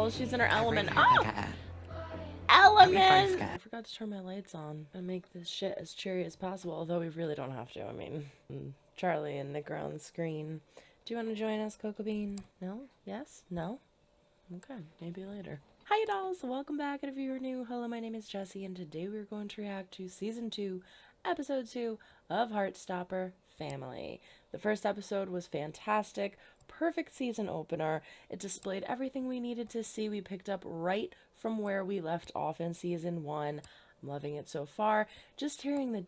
dolls. She's in her element. Oh! Element! I forgot to turn my lights on and make this shit as cheery as possible, although we really don't have to. I mean, Charlie and Nick are on the screen. Do you want to join us, Cocoa Bean? No? Yes? No? Okay, maybe later. Hi dolls, welcome back, and if you're new, hello, my name is Jessie, and today we're going to react to Season 2, Episode 2 of Heartstopper Family. The first episode was fantastic, perfect season opener. It displayed everything we needed to see. We picked up right from where we left off in Season 1. I'm loving it so far. Just hearing the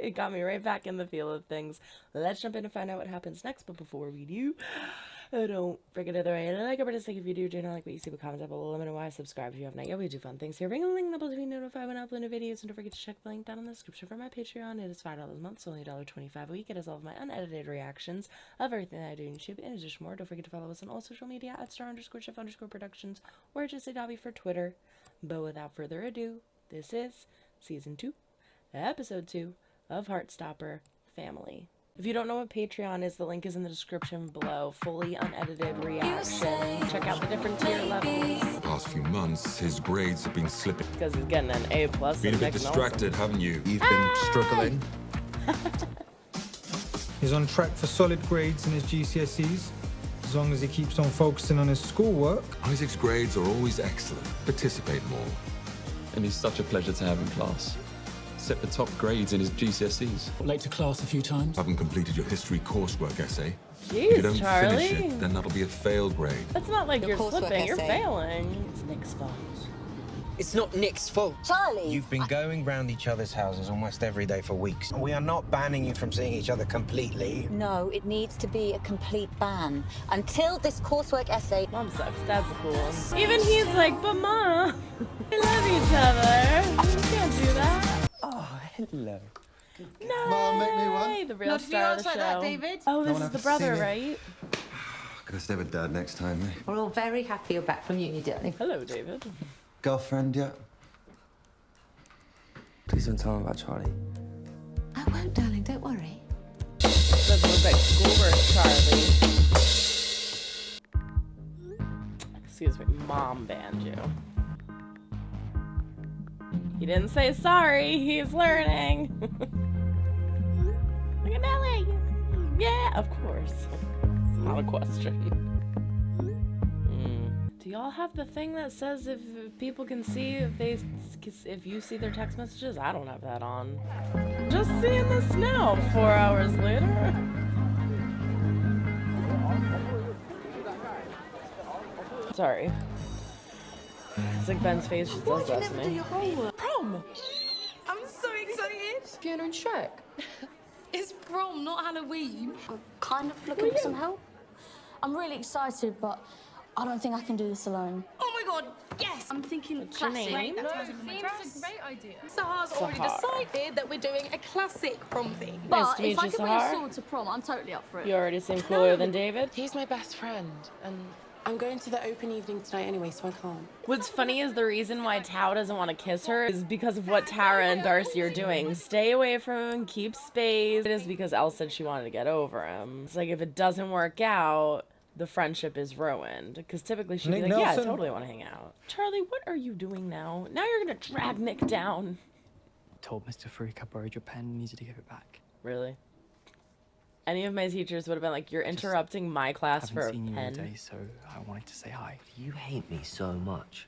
it got me right back in the feel of things. Let's jump in and find out what happens next, but before we do, don't forget to like or dislike if you do not like what you see, but comment down below. Let me know why. Subscribe if you have not yet. We do fun things here. Ring a link to be notified when I upload new videos, and don't forget to check the link down in the description for my Patreon. It is $5 a month, so only $1.25 a week. It has all of my unedited reactions of everything that I do on YouTube. In addition to more, don't forget to follow us on all social media at @star_chef_productions or Jessie Dobbie for Twitter. But without further ado, this is Season 2, Episode 2 of Heartstopper Family. If you don't know what Patreon is, the link is in the description below. Fully unedited reaction. Check out the different tier levels. The past few months, his grades have been slipping. Because he's getting an A+. Been a bit distracted, haven't you? You've been struggling. He's on track for solid grades in his GCSEs, as long as he keeps on focusing on his schoolwork. Isaac's grades are always excellent. Participate more. And he's such a pleasure to have in class. Set the top grades in his GCSEs. Late to class a few times. Haven't completed your history coursework essay. Jeez, if you don't Charlie. finish it, then that'll be a failed grade. That's not like you're slipping, you're essay. failing. It's Nick's fault. It's not Nick's fault. Charlie! You've been going round each other's houses almost every day for weeks. We are not banning you from seeing each other completely. No, it needs to be a complete ban. Until this coursework essay... Mom sucks, that's a cool one. Even he's like, but Mom, we love each other. You can't do that. Oh, hello. No, Mom, make me one. the real Not to be star of honest the like show. that, David. Oh, this one is the ever brother, seen it. right? Gonna stay with Dad next time, eh? We're all very happy you're back from uni, darling. Hello, David. Girlfriend yet? Please don't tell him about Charlie. I won't, darling, don't worry. Doesn't look like schoolwork, Charlie. Excuse me, Mom banned you. He didn't say sorry, he's learning. Look at Nelly. Yeah, of course. It's not a question. Do y'all have the thing that says if people can see if you see their text messages? I don't have that on. Just seeing this now, 4 hours later. Sorry. It's like Ben's face just does that to me. Prom! I'm so excited. Fiona and Shrek. It's prom, not Halloween. I'm kind of looking for some help. I'm really excited, but I don't think I can do this alone. Oh my god, yes! I'm thinking What's your classic. name? Seems a great idea. Sahar's already decided that we're doing a classic prom theme. But to meet if I you, could bring a Sahar. sword to prom, I'm totally up for it. You already seem cooler than David. He's my best friend, and I'm going to the open evening tonight anyway, so I can't. What's funny is the reason why Tao doesn't want to kiss her is because of what Tara and Darcy are doing. Stay away from him, keep space. It is because Elle said she wanted to get over him. It's like if it doesn't work out, the friendship is ruined. Because typically she'd be Nick like, yeah, I Nelson. totally want to hang out. Charlie, what are you doing now? Now you're going to drag Nick down. Told Mr. Freak I borrowed your pen and needed to give it back. Really? Any of my teachers would have been like, you're interrupting my class Haven't for a seen you all pen. day, so I wanted to say hi. You hate me so much.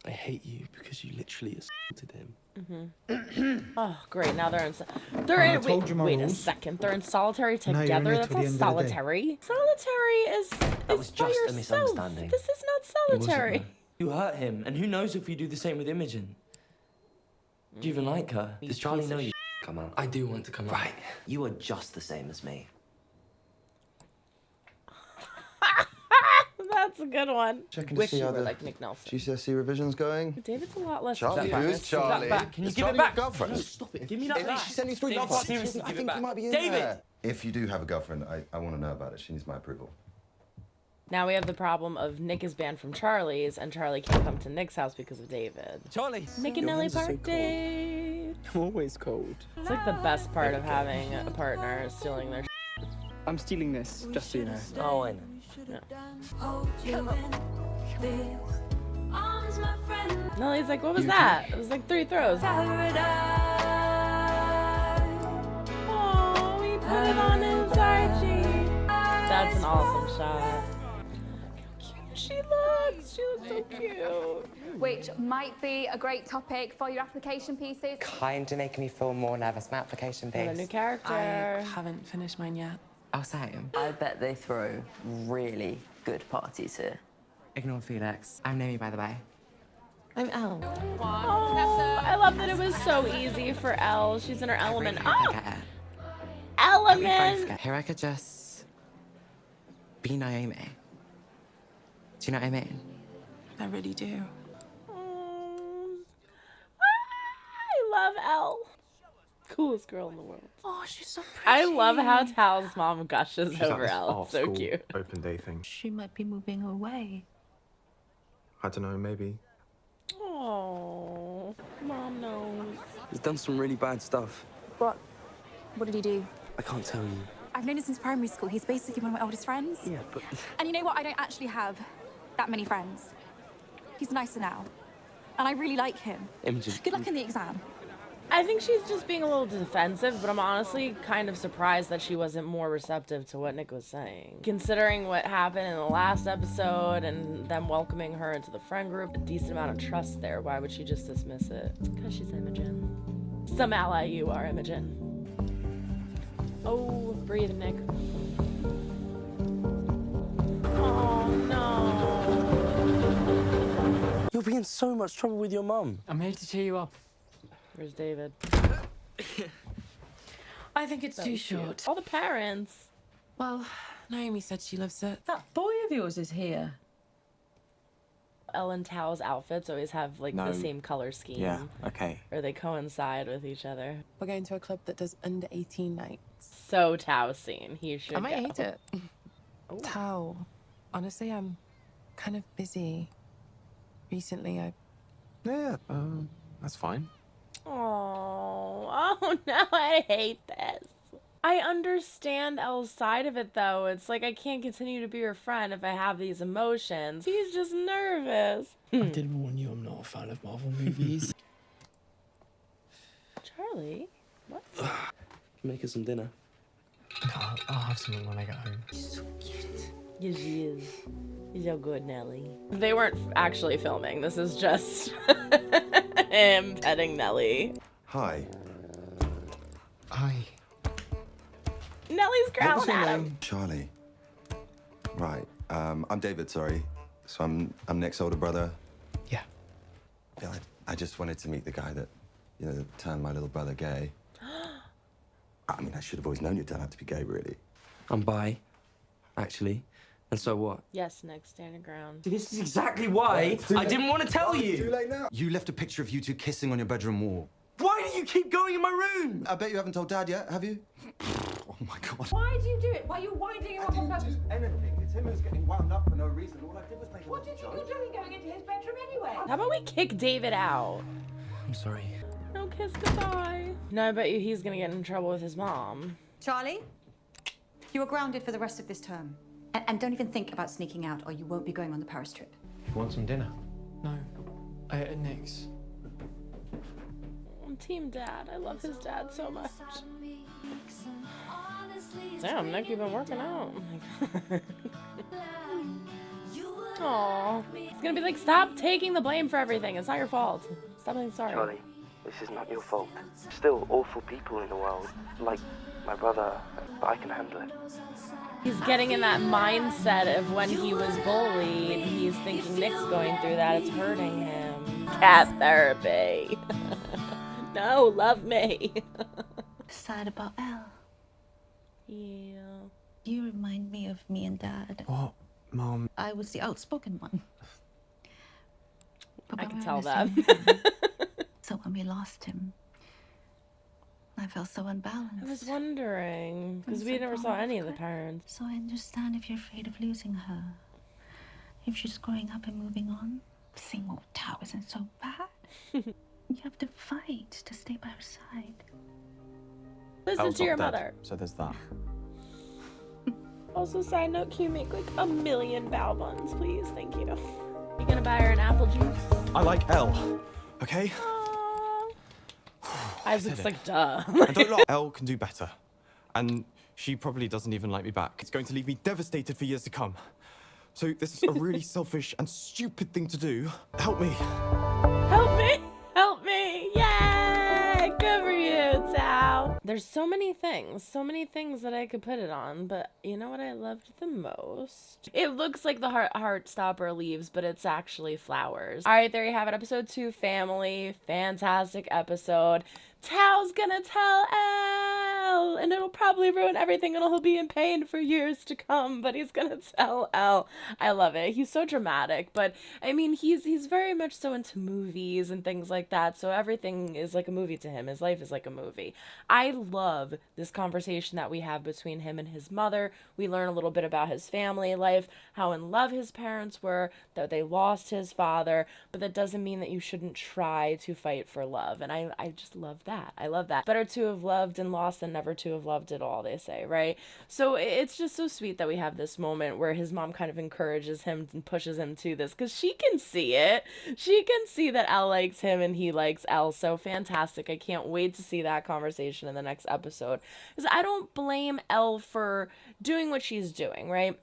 I hate you because you literally assaulted him. Oh, great. Now they're in. I told you my Wait a rules. second. They're in solitary Now you're in together. it That's till not the end of the day. solitary. Solitary is That was by just a yourself. misunderstanding. This is not It wasn't, solitary. though. You hurt him, and who knows if we do the same with Imogen? Do you even like her? Does Charlie know you come out? I do want to come out. Right. You are just the same as me. That's a good one. Checking to Wish see you how were the like Nick Nelson. GCSE revision's going. David's a lot less. Charlie, back. who's Charlie? Can you Is give Charlie it back? your girlfriend? No, stop it. Give me that Is back. she sending through David, love? seriously, I give it think back. you might be in David! there. If you do have a girlfriend, I want to know about it. She needs my approval. Now we have the problem of Nick is banned from Charlie's, and Charlie can't come to Nick's house because of David. Charlie! Nick and Your Nelly hands are so park date. I'm always cold. It's like the best part of having a partner is stealing their. I'm stealing this, just so you know. Oh, I know. Nelly's like, what was that? It was like 3 throws. Oh, he put it on his Archie. That's an awesome shot. How cute she looks. She looks so cute. Which might be a great topic for your application pieces. Kinda making me feel more nervous. My application piece. A new character. I haven't finished mine yet. Oh, same. I bet they throw really good parties here. Ignore Felix. I'm Naomi, by the way. I'm Elle. Oh, I love that it was so easy for Elle. She's in her element. Oh, element. Here I could just be Naomi. Do you know what I mean? I really do. I love Elle. Coolest girl in the world. Oh, she's so pretty. I love how Tal's mom gushes over Elle. It's so cute. Open day thing. She might be moving away. I don't know, maybe. Oh, mom knows. He's done some really bad stuff. What? What did he do? I can't tell you. I've known him since primary school. He's basically one of my oldest friends. Yeah, but... And you know what? I don't actually have that many friends. He's nicer now. And I really like him. Imogen. Good luck in the exam. I think she's just being a little defensive, but I'm honestly kind of surprised that she wasn't more receptive to what Nick was saying. Considering what happened in the last episode and them welcoming her into the friend group, a decent amount of trust there. Why would she just dismiss it? Because she's Imogen. Some ally you are, Imogen. Oh, breathe, Nick. Oh, no. You'll be in so much trouble with your mum. I'm here to cheer you up. Where's David? I think it's too short. All the parents. Well, Naomi said she loves it. That boy of yours is here. Elle and Tao's outfits always have like the same color scheme. Yeah, okay. Or they coincide with each other. We're going to a club that does under 18 nights. So Tao's scene. He should I might go. hate it. Tao, honestly, I'm kind of busy. Recently, Yeah, that's fine. Oh no, I hate this. I understand Elle's side of it though. It's like I can't continue to be your friend if I have these emotions. He's just nervous. I did warn you I'm not a fan of Marvel movies. Charlie? What? Make us some dinner. I'll have something when I get home. She's so cute. Yes, she is. She's so good, Nelly. They weren't actually filming. This is just him petting Nelly. Hi. Hi. Nelly's growling at him. Charlie. Right. I'm David, sorry. So I'm Nick's older brother. Yeah. Yeah, I just wanted to meet the guy that, you know, turned my little brother gay. I mean, I should have always known you'd turn out to be gay, really. I'm bi, actually. And so what? Yes, Nick, stand your ground. This is exactly why I didn't want to tell you. Too late now. You left a picture of you two kissing on your bedroom wall. Why do you keep going in my room? I bet you haven't told Dad yet, have you? Oh my God. Why do you do it? Why are you winding him up on purpose? Anything. It's him who's getting wound up for no reason. All I did was make What do you think you're doing going into his bedroom anyway? How about we kick David out? I'm sorry. No kiss goodbye. No, I bet you he's gonna get in trouble with his mom. Charlie, you are grounded for the rest of this term. And don't even think about sneaking out or you won't be going on the Paris trip. You want some dinner? No. I ate at Nick's. Team Dad. I love his dad so much. Damn, Nick, you've been working out. Aww. It's gonna be like, stop taking the blame for everything. It's not your fault. Stop being sorry. Charlie, this is not your fault. Still awful people in the world, like my brother, but I can handle it. He's getting in that mindset of when he was bullied. He's thinking Nick's going through that. It's hurting him. Cat therapy. No, love me. Sad about Elle. Yeah. You remind me of me and Dad. What, Mom? I was the outspoken one. But I when can we tell were that. in the same family, so when we lost him, I felt so unbalanced. I was wondering, because I'm we so never saw any of the parents. So I understand if you're afraid of losing her. If she's growing up and moving on, seeing old Tao isn't so bad. You have to fight to stay by her side. Listen to your mother. So there's that. Also, side note, can you make like 1,000,000 bao buns, please? Thank you. You gonna buy her an apple juice? I like Elle, okay? Isaac's like, duh. I don't like Elle can do better. And she probably doesn't even like me back. It's going to leave me devastated for years to come. So this is a really selfish and stupid thing to do. Help me. Help me! Help me! Yay! Good for you, Tao. There's so many things that I could put it on, but you know what I loved the most? It looks like the Heartstopper leaves, but it's actually flowers. All right, there you have it. Episode 2, Family. Fantastic episode. Tao's gonna tell Elle, and it'll probably ruin everything, and he'll be in pain for years to come, but he's gonna tell Elle. I love it. He's so dramatic, but I mean, he's very much so into movies and things like that, so everything is like a movie to him. His life is like a movie. I love this conversation that we have between him and his mother. We learn a little bit about his family life, how in love his parents were, that they lost his father, but that doesn't mean that you shouldn't try to fight for love, and I just love that. I love that. Better to have loved and lost than never to have loved at all, they say, right? So it's just so sweet that we have this moment where his mom kind of encourages him and pushes him to this, because she can see it. She can see that Elle likes him and he likes Elle. So fantastic. I can't wait to see that conversation in the next episode, because I don't blame Elle for doing what she's doing, right?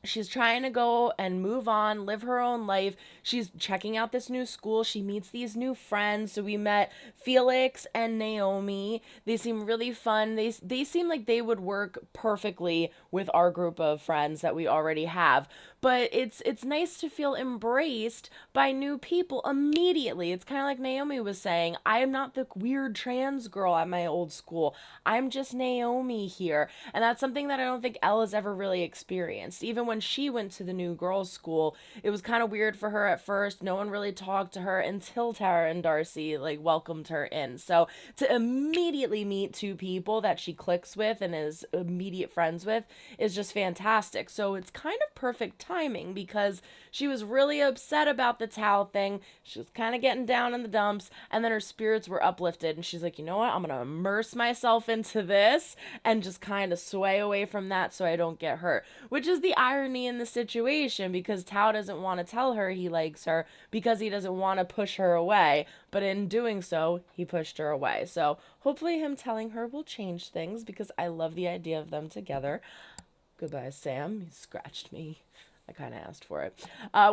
She's trying to go and move on, live her own life. She's checking out this new school. She meets these new friends. So we met Felix and Naomi. They seem really fun. They seem like they would work perfectly with our group of friends that we already have. But it's nice to feel embraced by new people immediately. It's kind of like Naomi was saying, I am not the weird trans girl at my old school. I'm just Naomi here. And that's something that I don't think Elle has ever really experienced. Even when she went to the new girls' school, it was kind of weird for her at first. No one really talked to her until Tara and Darcy like welcomed her in. So to immediately meet two people that she clicks with and is immediate friends with is just fantastic. So it's kind of perfect timing, because she was really upset about the Tao thing. She was kind of getting down in the dumps, and then her spirits were uplifted, and she's like, you know what, I'm gonna immerse myself into this and just kind of sway away from that so I don't get hurt, which is the irony in the situation, because Tao doesn't want to tell her he likes her because he doesn't want to push her away, but in doing so he pushed her away. So hopefully him telling her will change things, because I love the idea of them together. Goodbye, Sam. You scratched me. I kind of asked for it.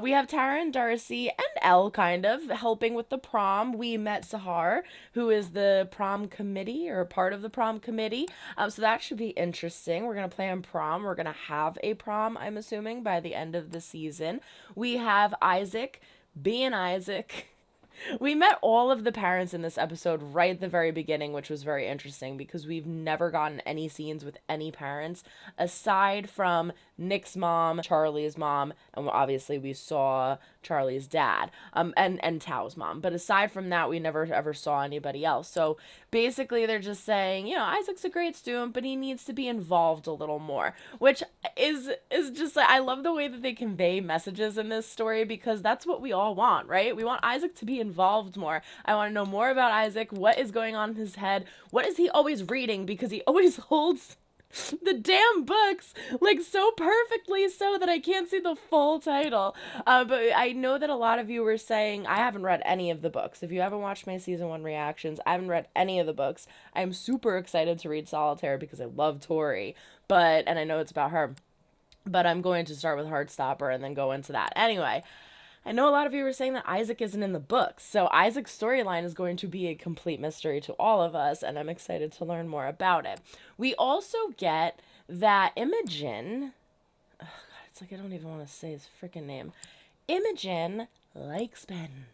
We have Tara and Darcy and Elle kind of helping with the prom. We met Sahar, who is the prom committee, or part of the prom committee. So that should be interesting. We're going to plan prom. We're going to have a prom, I'm assuming, by the end of the season. We have Isaac being Isaac. We met all of the parents in this episode right at the very beginning, which was very interesting, because we've never gotten any scenes with any parents aside from Nick's mom, Charlie's mom, and obviously we saw Charlie's dad, and Tao's mom. But aside from that, we never ever saw anybody else. So basically they're just saying, you know, Isaac's a great student, but he needs to be involved a little more, which is just like, I love the way that they convey messages in this story, because that's what we all want, right? We want Isaac to be involved more. I want to know more about Isaac. What is going on in his head? What is he always reading? Because he always holds the damn books like so perfectly so that I can't see the full title. But I know that a lot of you were saying, I haven't read any of the books. If you haven't watched my season 1 reactions, I haven't read any of the books. I'm super excited to read Solitaire because I love Tori, and I know it's about her, but I'm going to start with Heartstopper and then go into that. Anyway, I know a lot of you were saying that Isaac isn't in the books, so Isaac's storyline is going to be a complete mystery to all of us, and I'm excited to learn more about it. We also get that Imogen, oh God, it's like I don't even want to say his freaking name. Imogen likes Ben,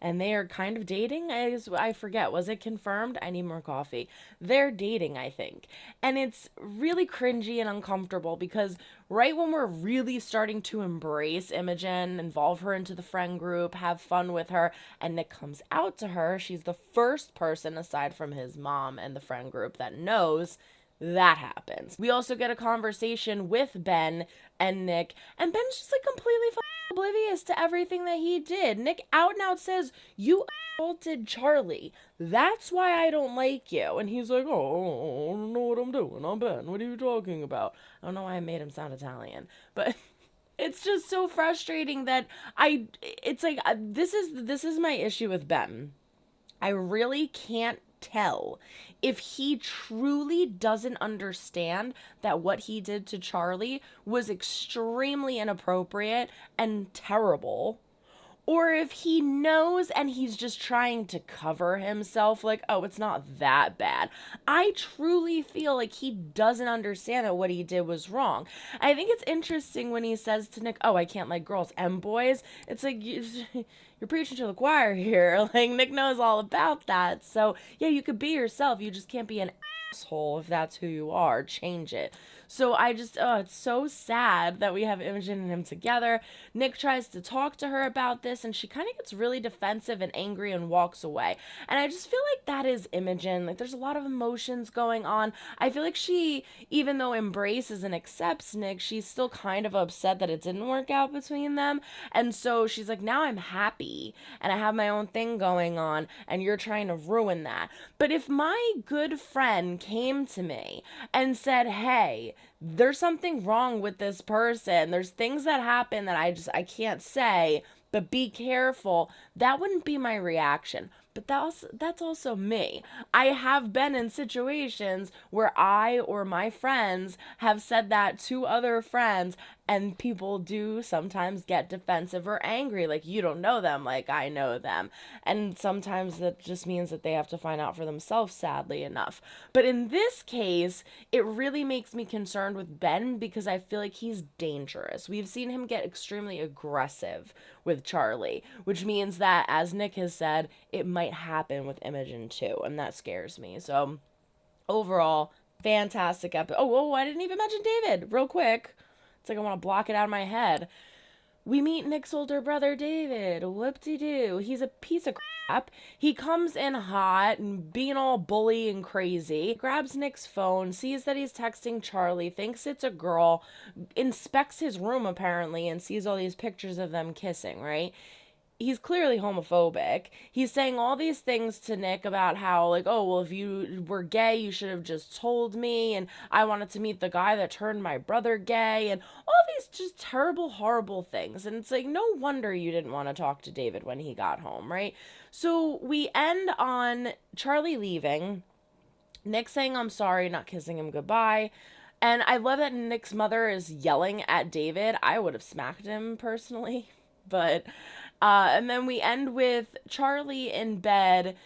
and they are kind of dating. I forget, was it confirmed? I need more coffee. They're dating, I think. And it's really cringy and uncomfortable, because right when we're really starting to embrace Imogen, involve her into the friend group, have fun with her, and Nick comes out to her, she's the first person aside from his mom and the friend group that knows that happens. We also get a conversation with Ben and Nick, and Ben's just like completely oblivious to everything that he did. Nick out and out says, "You assaulted Charlie. That's why I don't like you." And he's like, "Oh, I don't know what I'm doing. I'm Ben. What are you talking about?" I don't know why I made him sound Italian, but it's just so frustrating that it's like, this is my issue with Ben. I really can't tell if he truly doesn't understand that what he did to Charlie was extremely inappropriate and terrible, or if he knows and he's just trying to cover himself, like, oh, it's not that bad. I truly feel like he doesn't understand that what he did was wrong. I think it's interesting when he says to Nick, "Oh, I can't like girls and boys." It's like, you're preaching to the choir here. Like, Nick knows all about that. So yeah, you could be yourself. You just can't be an asshole if that's who you are. Change it. So I just, it's so sad that we have Imogen and him together. Nick tries to talk to her about this, and she kind of gets really defensive and angry and walks away. And I just feel like that is Imogen. Like, there's a lot of emotions going on. I feel like she, even though embraces and accepts Nick, she's still kind of upset that it didn't work out between them. And so she's like, now I'm happy, and I have my own thing going on, and you're trying to ruin that. But if my good friend came to me and said, "Hey, there's something wrong with this person. There's things that happen that I can't say, but be careful," that wouldn't be my reaction. But that's also me. I have been in situations where I or my friends have said that to other friends, and people do sometimes get defensive or angry. Like, you don't know them like I know them. And sometimes that just means that they have to find out for themselves, sadly enough. But in this case, it really makes me concerned with Ben because I feel like he's dangerous. We've seen him get extremely aggressive with Charlie, which means that, as Nick has said, it might happen with Imogen too, and that scares me. So overall, fantastic episode. Oh, I didn't even mention David real quick. It's like I want to block it out of my head. We meet Nick's older brother, David. Whoop-de-doo. He's a piece of crap. He comes in hot and being all bully and crazy. Grabs Nick's phone, sees that he's texting Charlie, thinks it's a girl, inspects his room apparently, and sees all these pictures of them kissing, right? He's clearly homophobic. He's saying all these things to Nick about how, like, oh, well, if you were gay, you should have just told me, and I wanted to meet the guy that turned my brother gay, and all these just terrible, horrible things. And it's like, no wonder you didn't want to talk to David when he got home, right? So we end on Charlie leaving, Nick saying, "I'm sorry," not kissing him goodbye. And I love that Nick's mother is yelling at David. I would have smacked him personally, but... and then we end with Charlie in bed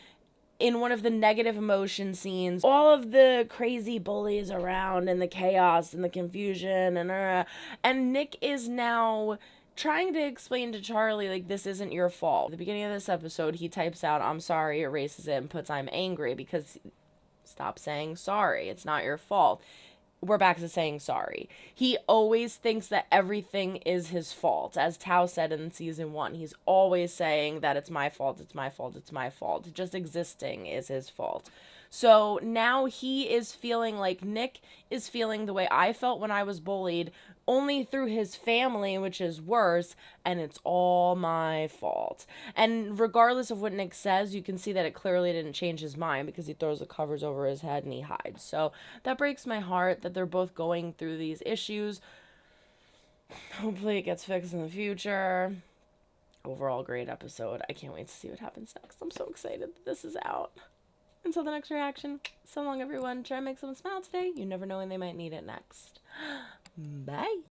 in one of the negative emotion scenes. All of the crazy bullies around and the chaos and the confusion and Nick is now trying to explain to Charlie, like, this isn't your fault. At the beginning of this episode, he types out, "I'm sorry," erases it, and puts "I'm angry," because stop saying sorry. It's not your fault. We're back to saying sorry. He always thinks that everything is his fault. As Tao said in season 1, he's always saying that it's my fault, it's my fault, it's my fault. Just existing is his fault. So now he is feeling like Nick is feeling the way I felt when I was bullied, only through his family, which is worse, and it's all my fault. And regardless of what Nick says, you can see that it clearly didn't change his mind because he throws the covers over his head and he hides. So that breaks my heart that they're both going through these issues. Hopefully it gets fixed in the future. Overall, great episode. I can't wait to see what happens next. I'm so excited that this is out. Until the next reaction, so long everyone. Try and make someone smile today. You never know when they might need it next. Bye.